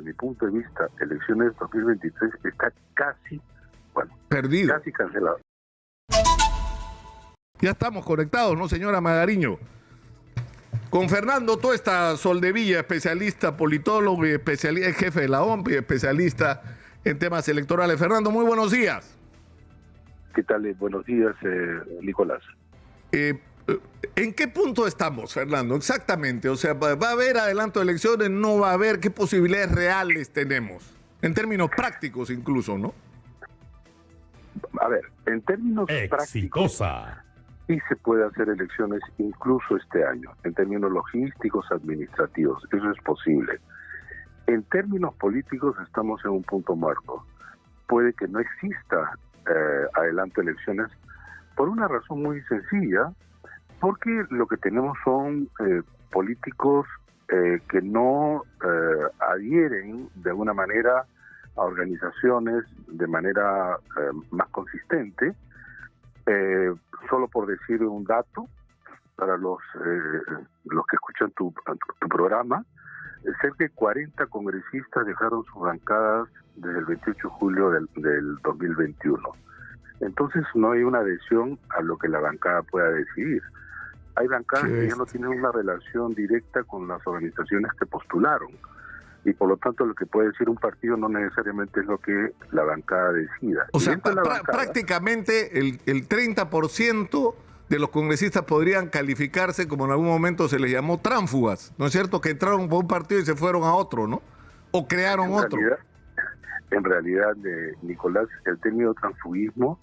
mi punto de vista, elecciones 2023 está casi, perdido. Casi cancelado. Ya estamos conectados, ¿no, señora Magariño? Con Fernando Tuesta Soldevilla, especialista, politólogo y jefe de la OMP y especialista en temas electorales. Fernando, muy buenos días. ¿Qué tal? Buenos días, Nicolás. ¿En qué punto estamos, Fernando? Exactamente. O sea, ¿va a haber adelanto de elecciones? ¿No va a haber? ¿Qué posibilidades reales tenemos? En términos prácticos incluso, ¿no? A ver, en términos prácticos, sí se puede hacer elecciones incluso este año, en términos logísticos, administrativos, eso es posible. En términos políticos estamos en un punto muerto. Puede que no exista adelanto de elecciones por una razón muy sencilla, porque lo que tenemos son políticos que no adhieren de alguna manera a organizaciones de manera más consistente. Solo por decir un dato, para los que escuchan tu programa, cerca de 40 congresistas dejaron sus bancadas desde el 28 de julio del 2021. Entonces no hay una adhesión a lo que la bancada pueda decidir. Hay bancadas que ya no tienen una relación directa con las organizaciones que postularon. Y por lo tanto lo que puede decir un partido no necesariamente es lo que la bancada decida. O sea, prácticamente el 30% de los congresistas podrían calificarse, como en algún momento se les llamó, tránsfugas, ¿no es cierto? Que entraron por un partido y se fueron a otro, ¿no? O crearon otro. En realidad, Nicolás, el término transfugismo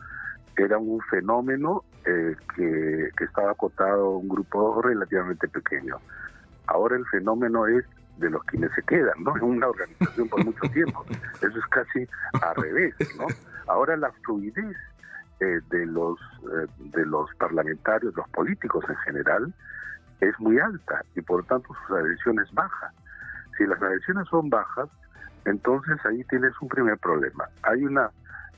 era un fenómeno que estaba acotado a un grupo relativamente pequeño. Ahora el fenómeno es de los quienes se quedan, ¿no? En una organización por mucho tiempo. Eso es casi al revés, ¿no? Ahora la fluidez de los parlamentarios, los políticos en general, es muy alta y por tanto sus adhesiones bajan. Si las adhesiones son bajas, entonces ahí tienes un primer problema.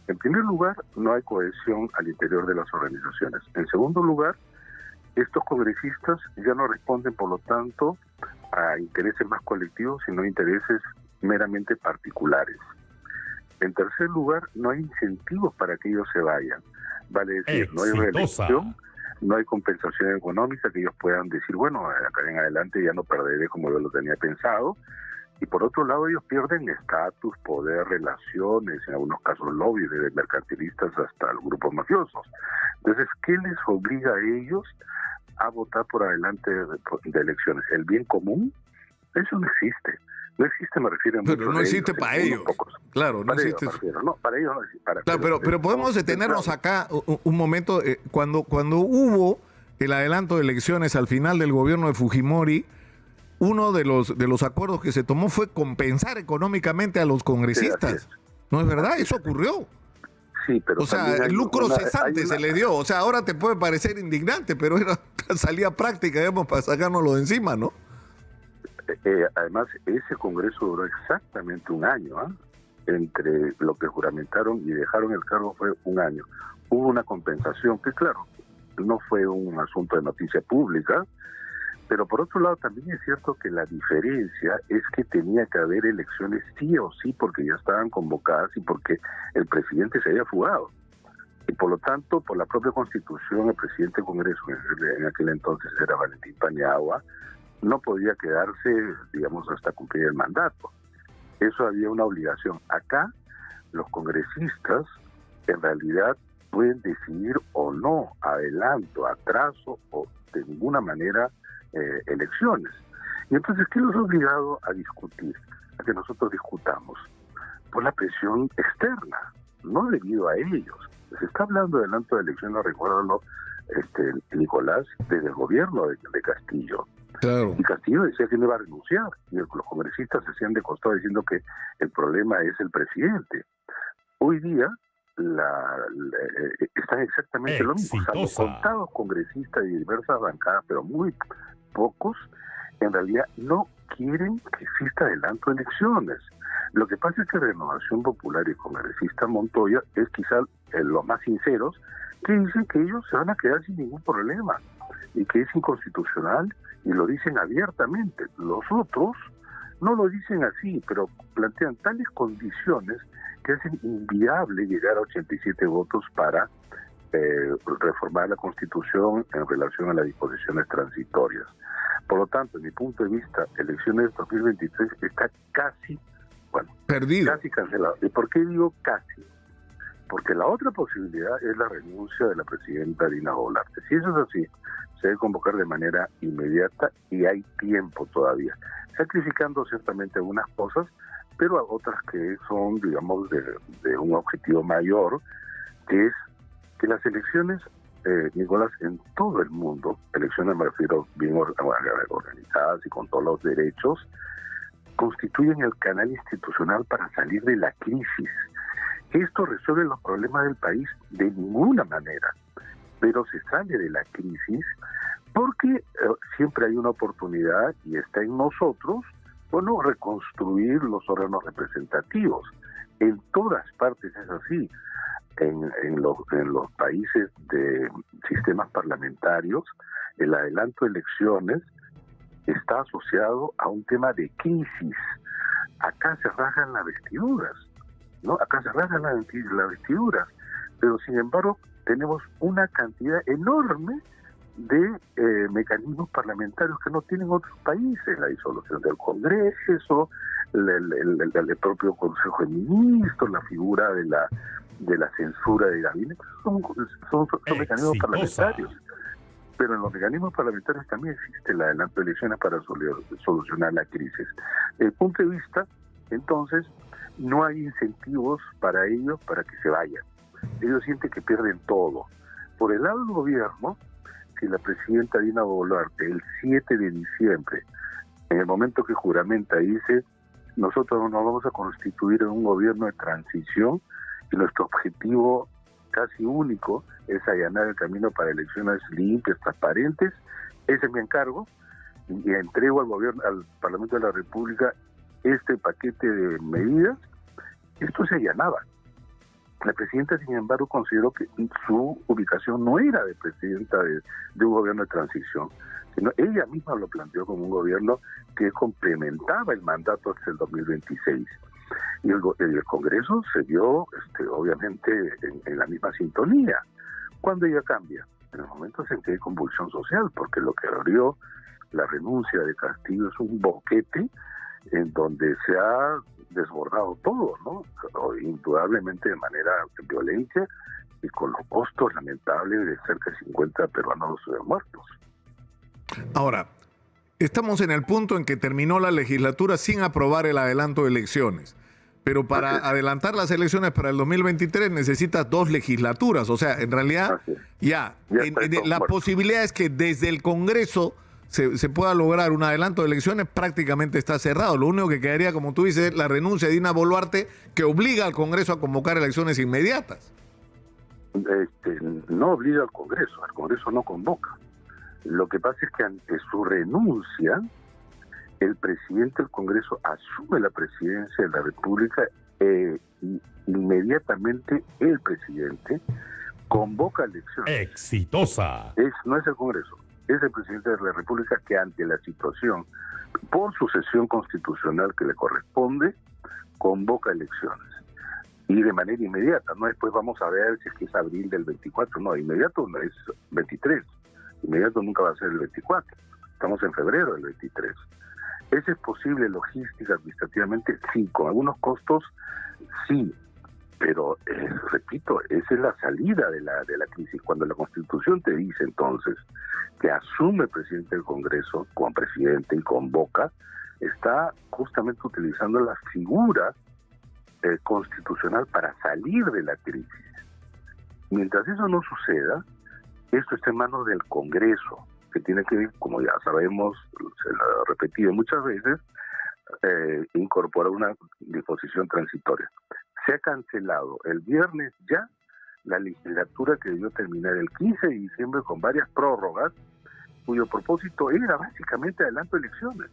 En primer lugar, no hay cohesión al interior de las organizaciones. En segundo lugar, estos congresistas ya no responden, por lo tanto, a intereses más colectivos, sino intereses meramente particulares. En tercer lugar, no hay incentivos para que ellos se vayan. Vale decir, no hay reelección, no hay compensación económica que ellos puedan decir, bueno, acá en adelante ya no perderé como yo lo tenía pensado. Y por otro lado, ellos pierden estatus, poder, relaciones, en algunos casos lobbies, desde mercantilistas hasta los grupos mafiosos. Entonces, ¿qué les obliga a ellos a votar por adelante de elecciones? ¿El bien común? Eso no existe. No existe, me refiero a muchos. Pero no existe para ellos. Claro, no existe. Para ellos no existe. Claro, pero podemos detenernos acá un momento. Cuando hubo el adelanto de elecciones al final del gobierno de Fujimori, uno de los acuerdos que se tomó fue compensar económicamente a los congresistas. Sí, ¿No es verdad? Eso ocurrió. Sí, pero o sea, el lucro cesante se le dio. O sea, ahora te puede parecer indignante, pero era salida práctica, digamos, para sacárnoslo de encima, ¿no? Además, ese congreso duró exactamente un año, ¿eh? Entre lo que juramentaron y dejaron el cargo fue un año. Hubo una compensación que, claro, no fue un asunto de noticia pública, pero por otro lado también es cierto que la diferencia es que tenía que haber elecciones sí o sí porque ya estaban convocadas y porque el presidente se había fugado. Y por lo tanto, por la propia Constitución, el presidente del Congreso, en aquel entonces era Valentín Paniagua, no podía quedarse, digamos, hasta cumplir el mandato. Eso había una obligación. Acá, los congresistas, en realidad, pueden decidir o no adelanto, atraso o de ninguna manera elecciones. Y entonces, ¿qué los ha obligado a discutir? A que nosotros discutamos. Por la presión externa, no debido a ellos. Se está hablando de adelanto de elecciones, recuérdalo, Nicolás, desde el gobierno de Castillo. Claro. Y Castillo decía que no iba a renunciar, y los congresistas se hacían de costado diciendo que el problema es el presidente. Hoy día están exactamente lo mismo. Salvo contados congresistas y diversas bancadas, pero muy pocos, en realidad no quieren que exista adelanto de elecciones. Lo que pasa es que Renovación Popular y congresista Montoya es quizá los más sinceros, que dicen que ellos se van a quedar sin ningún problema y que es inconstitucional, y lo dicen abiertamente. Los otros No lo dicen así, pero plantean tales condiciones que hacen inviable llegar a 87 votos para reformar la Constitución en relación a las disposiciones transitorias. Por lo tanto, en mi punto de vista, elecciones 2023 está casi, perdido. Casi cancelado. ¿Y por qué digo casi? Porque la otra posibilidad es la renuncia de la presidenta Dina Boluarte. Si eso es así, se debe convocar de manera inmediata y hay tiempo todavía, sacrificando ciertamente algunas cosas, pero a otras que son, digamos, de un objetivo mayor, que es que las elecciones, Nicolás, en todo el mundo, elecciones me refiero bien organizadas y con todos los derechos, constituyen el canal institucional para salir de la crisis. Esto resuelve los problemas del país de ninguna manera, pero se sale de la crisis porque siempre hay una oportunidad y está en nosotros, reconstruir los órganos representativos. En todas partes es así. En los países de sistemas parlamentarios, el adelanto de elecciones está asociado a un tema de crisis. Acá se rasgan las vestiduras, ¿no? Acá se rasgan las vestiduras, pero sin embargo tenemos una cantidad enorme de mecanismos parlamentarios que no tienen otros países, la disolución del Congreso, el propio Consejo de Ministros, la figura de la censura de gabinete, son mecanismos parlamentarios. Pero en los mecanismos parlamentarios también existe el adelanto de elecciones para solucionar la crisis. Desde el punto de vista, entonces, no hay incentivos para ellos para que se vayan. Ellos sienten que pierden todo. Por el lado del gobierno, si la presidenta Dina Boluarte el 7 de diciembre, en el momento que juramenta, dice: nosotros nos vamos a constituir en un gobierno de transición y nuestro objetivo casi único es allanar el camino para elecciones limpias, transparentes, ese es mi encargo, y entrego al gobierno, al Parlamento de la República, este paquete de medidas, esto se allanaba. La presidenta, sin embargo, consideró que su ubicación no era de presidenta de un gobierno de transición, sino ella misma lo planteó como un gobierno que complementaba el mandato hasta el 2026. Y el Congreso se dio, obviamente, en la misma sintonía. ¿Cuándo ella cambia? En el momento en que hay convulsión social, porque lo que abrió la renuncia de Castillo es un boquete en donde se ha desbordado todo, ¿no? Indudablemente de manera violenta y con los costos lamentables de cerca de 50 peruanos muertos. Ahora, estamos en el punto en que terminó la legislatura sin aprobar el adelanto de elecciones. Pero para adelantar las elecciones para el 2023 necesitas 2 legislaturas. O sea, en realidad, la posibilidad es que desde el Congreso se pueda lograr un adelanto de elecciones, prácticamente está cerrado. Lo único que quedaría, como tú dices, es la renuncia de Dina Boluarte, que obliga al Congreso a convocar elecciones inmediatas. No obliga al Congreso no convoca. Lo que pasa es que ante su renuncia, el presidente del Congreso asume la presidencia de la República y inmediatamente el presidente convoca elecciones. ¡Exitosa! No es el Congreso, es el presidente de la República que ante la situación, por sucesión constitucional que le corresponde, convoca elecciones. Y de manera inmediata, no después vamos a ver si es abril del 24, no, inmediato no es 23, inmediato nunca va a ser el 24, estamos en febrero del 23. ¿Eso es posible logística, administrativamente? Sí, con algunos costos, sí, pero repito, esa es la salida de la crisis. Cuando la Constitución te dice entonces que asume el presidente del Congreso como presidente y convoca, está justamente utilizando la figura constitucional para salir de la crisis. Mientras eso no suceda, esto está en manos del Congreso, que tiene que, como ya sabemos, se lo he repetido muchas veces, incorporar una disposición transitoria. Se ha cancelado el viernes ya la legislatura que debió terminar el 15 de diciembre con varias prórrogas, cuyo propósito era básicamente adelanto de elecciones.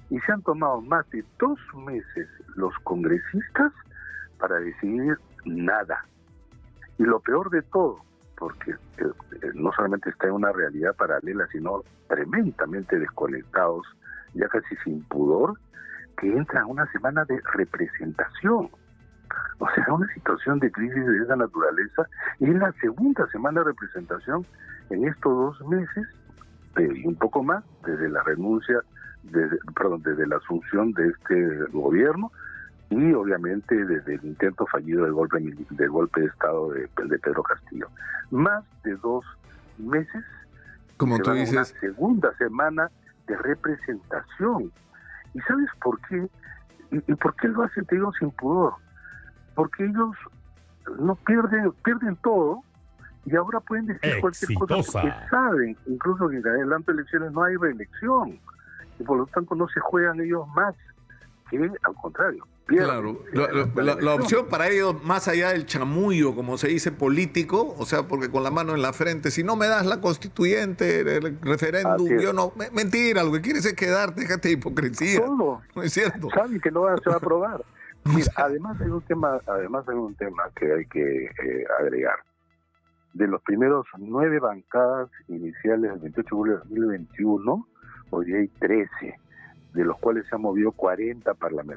Y se han tomado más de 2 meses los congresistas para decidir nada. Y lo peor de todo, porque no solamente está en una realidad paralela, sino tremendamente desconectados, ya casi sin pudor, que entra a una semana de representación. O sea, una situación de crisis de esa naturaleza. Y es la segunda semana de representación en estos 2 meses, y un poco más, desde la renuncia, desde la asunción de este gobierno, y obviamente desde el intento fallido del golpe de Estado de Pedro Castillo. Más de 2 meses, como tú dices, una segunda semana de representación. ¿Y sabes por qué? ¿Y por qué lo hacen, te digo, sin pudor? Porque ellos no pierden todo, y ahora pueden decir cualquier cosa, porque saben incluso que en adelante elecciones no hay reelección, y por lo tanto no se juegan ellos más, que al contrario. Claro, la opción para ellos, más allá del chamullo, como se dice, político, o sea, porque con la mano en la frente, si no me das la constituyente, el referéndum, yo no... Mentira, lo que quieres es quedarte, déjate de hipocresía. Todo. No es cierto. Saben que no se va a aprobar. Mira, además hay un tema que hay que agregar. De los primeros 9 bancadas iniciales del 28 de julio de 2021, hoy día hay 13, de los cuales se han movido 40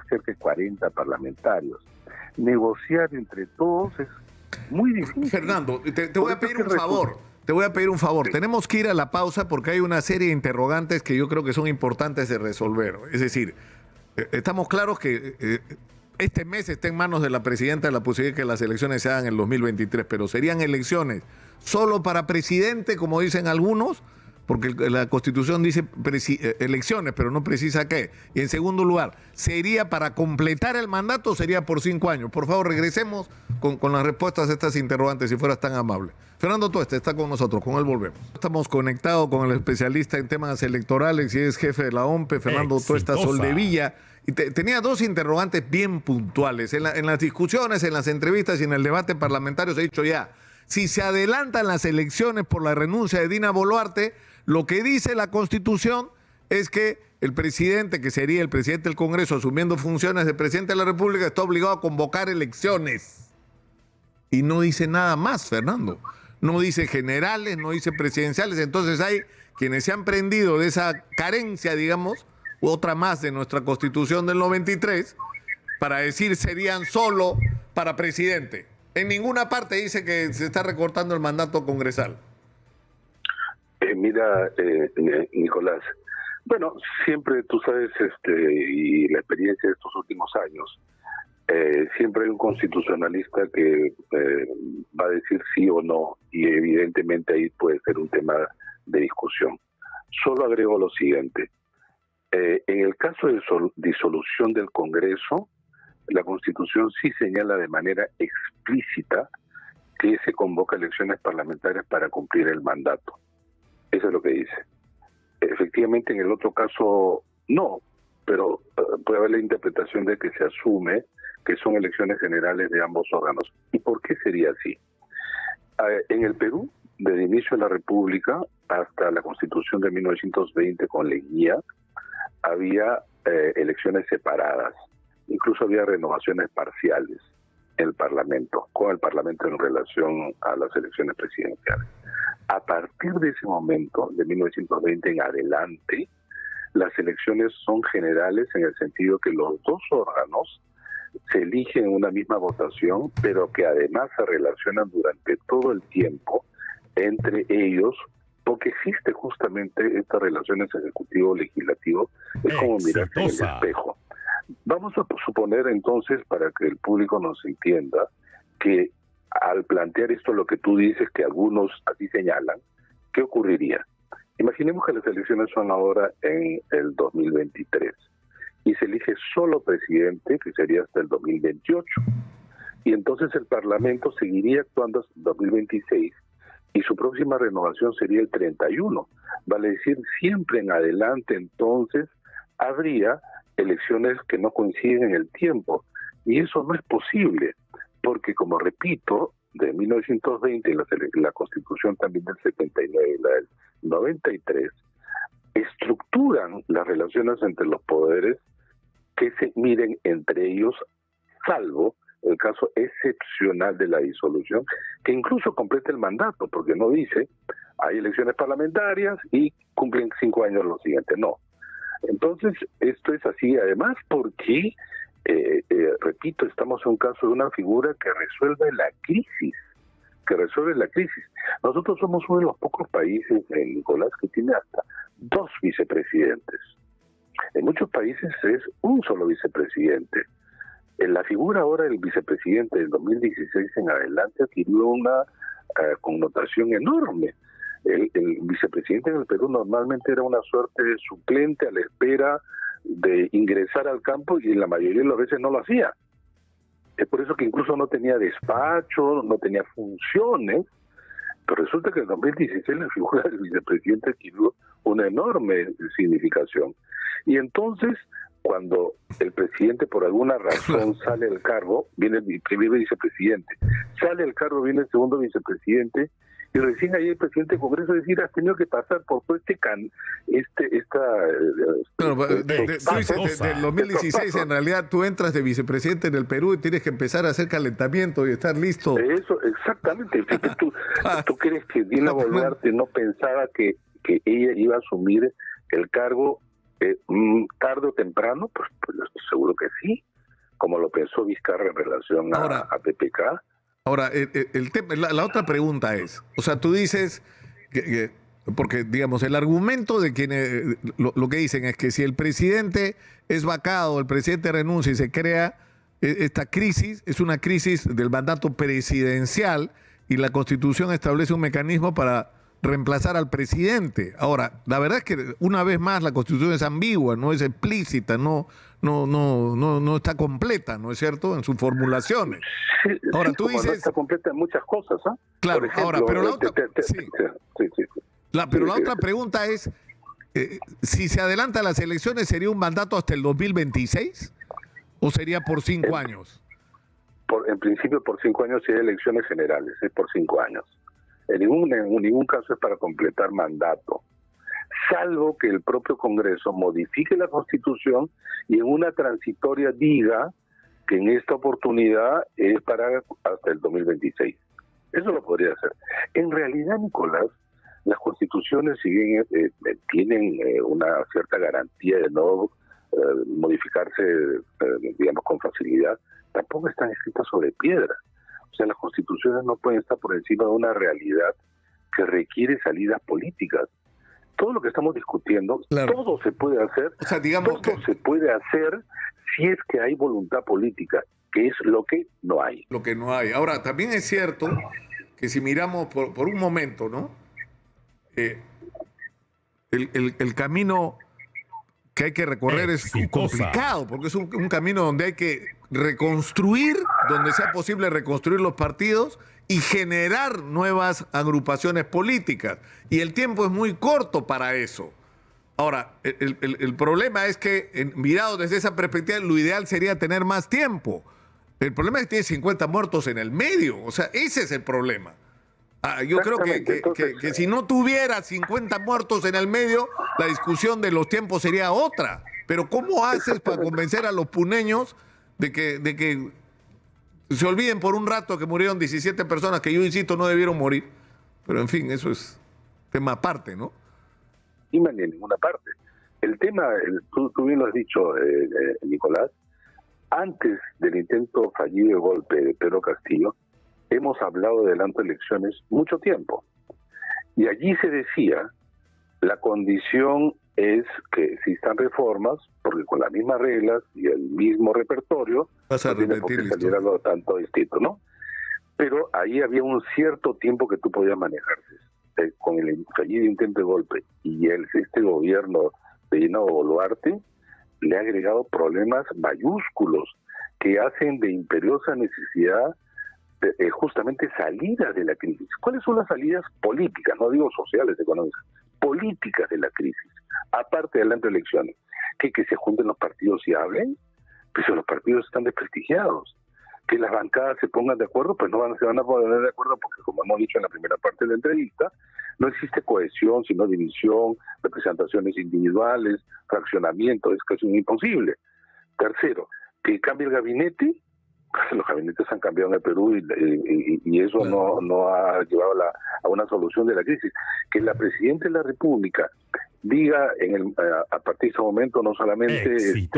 cerca de 40 parlamentarios. Negociar entre todos es muy difícil. Fernando, te voy a pedir un favor. Te voy a pedir un favor. Sí. Tenemos que ir a la pausa porque hay una serie de interrogantes que yo creo que son importantes de resolver. Es decir, estamos claros que este mes está en manos de la presidenta la posibilidad de que las elecciones se hagan en el 2023, pero serían elecciones solo para presidente, como dicen algunos, porque la Constitución dice elecciones, pero no precisa qué. Y en segundo lugar, ¿sería para completar el mandato o sería por 5 años? Por favor, regresemos con las respuestas a estas interrogantes, si fueras tan amable. Fernando Tueste está con nosotros, con él volvemos. Estamos conectados con el especialista en temas electorales y es jefe de la OMPE, Fernando Tuesta Soldevilla. Y tenía 2 interrogantes bien puntuales. En las discusiones, en las entrevistas y en el debate parlamentario se ha dicho ya, si se adelantan las elecciones por la renuncia de Dina Boluarte, lo que dice la Constitución es que el presidente, que sería el presidente del Congreso asumiendo funciones de presidente de la República, está obligado a convocar elecciones. Y no dice nada más, Fernando. No dice generales, no dice presidenciales. Entonces hay quienes se han prendido de esa carencia, digamos, otra más de nuestra Constitución del 93, para decir serían solo para presidente. En ninguna parte dice que se está recortando el mandato congresal. Mira, Nicolás, bueno, siempre tú sabes, y la experiencia de estos últimos años, siempre hay un constitucionalista que va a decir sí o no, y evidentemente ahí puede ser un tema de discusión. Solo agrego lo siguiente. En el caso de disolución del Congreso, la Constitución sí señala de manera explícita que se convoca elecciones parlamentarias para cumplir el mandato. Eso es lo que dice. Efectivamente, en el otro caso, no, pero puede haber la interpretación de que se asume que son elecciones generales de ambos órganos. ¿Y por qué sería así? En el Perú, desde el inicio de la República hasta la Constitución de 1920 con Leguía, había elecciones separadas. Incluso había renovaciones parciales en el Parlamento, con el Parlamento en relación a las elecciones presidenciales. A partir de ese momento, de 1920 en adelante, las elecciones son generales en el sentido que los 2 órganos se eligen en una misma votación, pero que además se relacionan durante todo el tiempo entre ellos, porque existe justamente estas relaciones ejecutivo-legislativo, es como mirarse en el espejo. Vamos a suponer entonces, para que el público nos entienda, que al plantear esto lo que tú dices, que algunos así señalan, ¿qué ocurriría? Imaginemos que las elecciones son ahora en el 2023 y se elige solo presidente, que sería hasta el 2028. Y entonces el Parlamento seguiría actuando hasta el 2026 y su próxima renovación sería el 31. Vale decir, siempre en adelante entonces habría elecciones que no coinciden en el tiempo. Y eso no es posible, porque como repito, de 1920 y la Constitución también del 79 y la del 93, estructuran las relaciones entre los poderes que se miren entre ellos, salvo el caso excepcional de la disolución, que incluso completa el mandato, porque no dice, hay elecciones parlamentarias y cumplen 5 años los siguientes, no. Entonces, esto es así, además, porque, repito, estamos en un caso de una figura que resuelve la crisis. Nosotros somos uno de los pocos países, Nicolás, que tiene hasta 2 vicepresidentes. En muchos países es un solo vicepresidente. En la figura ahora del vicepresidente del 2016 en adelante adquirió una connotación enorme. El vicepresidente en el Perú normalmente era una suerte de suplente a la espera de ingresar al campo y en la mayoría de las veces no lo hacía. Es por eso que incluso no tenía despacho, no tenía funciones, pero resulta que en 2016 la figura del vicepresidente adquirió una enorme significación. Y entonces, cuando el presidente por alguna razón sale del cargo, viene el primer vicepresidente, sale del cargo, viene el segundo vicepresidente, y recién ahí el presidente del Congreso decir, has tenido que pasar por todo del 2016 en realidad tú entras de vicepresidente en el Perú y tienes que empezar a hacer calentamiento y estar listo. Eso, exactamente. ¿Tú crees que Dina Boluarte no pensaba que ella iba a asumir el cargo tarde o temprano? Pues yo estoy seguro que sí, como lo pensó Vizcarra en relación a PPK. Ahora, la otra pregunta es, o sea, tú dices, porque digamos, el argumento de quienes lo que dicen es que si el presidente es vacado, el presidente renuncia y se crea esta crisis, es una crisis del mandato presidencial y la Constitución establece un mecanismo para reemplazar al presidente. Ahora, la verdad es que una vez más la Constitución es ambigua, no es explícita, no está completa, ¿no es cierto?, en sus formulaciones. Sí, ahora sí, tú dices, no está completa en muchas cosas, ¿ah? Claro, por ejemplo, ahora, pero la otra, pero la otra pregunta es, si se adelanta las elecciones, ¿sería un mandato hasta el 2026 o sería por 5 años? En principio por 5 años, si hay elecciones generales, es por 5 años. En ningún caso es para completar mandato, salvo que el propio Congreso modifique la Constitución y en una transitoria diga que en esta oportunidad es para hasta el 2026. Eso lo podría hacer. En realidad, Nicolás, las constituciones, si bien tienen una cierta garantía de no modificarse, digamos, con facilidad, tampoco están escritas sobre piedra. O sea, las constituciones no pueden estar por encima de una realidad que requiere salidas políticas. Todo lo que estamos discutiendo, claro, todo se puede hacer, o sea, digamos todo se puede hacer si es que hay voluntad política, que es lo que no hay. Lo que no hay. Ahora, también es cierto que si miramos por un momento, ¿no? El camino que hay que recorrer es complicado, porque es un camino donde hay que reconstruir, donde sea posible reconstruir los partidos y generar nuevas agrupaciones políticas. Y el tiempo es muy corto para eso. Ahora, el problema es que, mirado desde esa perspectiva, lo ideal sería tener más tiempo. El problema es que tiene 50 muertos en el medio. O sea, ese es el problema. Yo creo que si no tuviera 50 muertos en el medio, la discusión de los tiempos sería otra. Pero ¿cómo haces para convencer a los puneños de que se olviden por un rato que murieron 17 personas que yo insisto no debieron morir? Pero en fin, eso es tema aparte, ¿no? Y en ninguna parte. El tema, tú bien lo has dicho, Nicolás, antes del intento fallido de golpe de Pedro Castillo, hemos hablado de adelanto de elecciones mucho tiempo. Y allí se decía, la condición es que existan reformas, porque con las mismas reglas y el mismo repertorio, no tiene por qué salir algo tanto distinto, ¿no? Pero ahí había un cierto tiempo que tú podías manejarse. Con el fallido intento de golpe y este gobierno de Dina Boluarte le ha agregado problemas mayúsculos que hacen de imperiosa necesidad justamente salidas de la crisis. ¿Cuáles son las salidas políticas? No digo sociales, económicas, políticas de la crisis, aparte de las elecciones. Que se junten los partidos y hablen, pues los partidos están desprestigiados. Que las bancadas se pongan de acuerdo, pues se van a poner de acuerdo porque, como hemos dicho en la primera parte de la entrevista, no existe cohesión, sino división, representaciones individuales, fraccionamiento, es casi imposible. Tercero, que cambie el gabinete, los gabinetes han cambiado en el Perú y eso Claro. no ha llevado a una solución de la crisis. Que la Presidenta de la República diga a partir de ese momento no solamente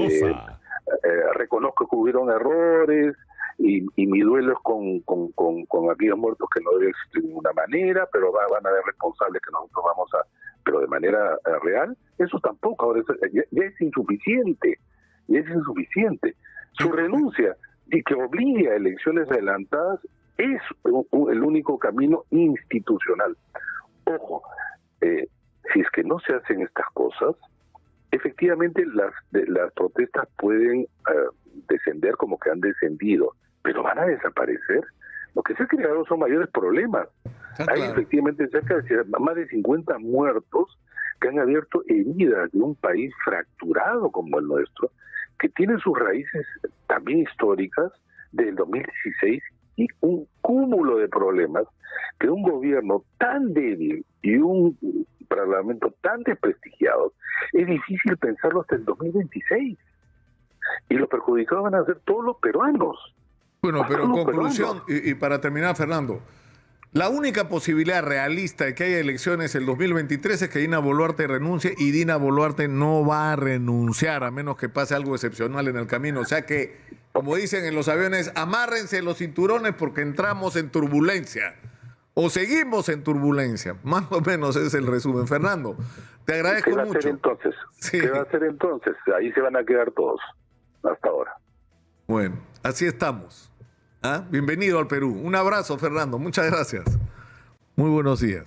reconozco que hubieron errores y mi duelo es con aquellos muertos que no deben existir de ninguna manera, pero van a haber responsables que nosotros vamos a, pero de manera real, eso tampoco ahora ya es insuficiente, Su renuncia y que obligue a elecciones adelantadas es el único camino institucional. Ojo, si es que no se hacen estas cosas, efectivamente las protestas pueden descender como que han descendido, pero van a desaparecer. Lo que se ha creado son mayores problemas. Hay efectivamente más de 50 muertos que han abierto heridas de un país fracturado como el nuestro, que tiene sus raíces también históricas del 2016 y un cúmulo de problemas que un gobierno tan débil y un parlamento tan desprestigiado, es difícil pensarlo hasta el 2026. Y los perjudicados van a ser todos los peruanos. Bueno, pero en conclusión, y para terminar, Fernando, la única posibilidad realista de que haya elecciones el 2023 es que Dina Boluarte renuncie, y Dina Boluarte no va a renunciar a menos que pase algo excepcional en el camino. O sea que, como dicen en los aviones, amárrense los cinturones porque entramos en turbulencia o seguimos en turbulencia. Más o menos es el resumen. Fernando, te agradezco mucho. ¿Qué va a hacer entonces? Ahí se van a quedar todos hasta ahora. Bueno, así estamos. Bienvenido al Perú. Un abrazo, Fernando. Muchas gracias. Muy buenos días.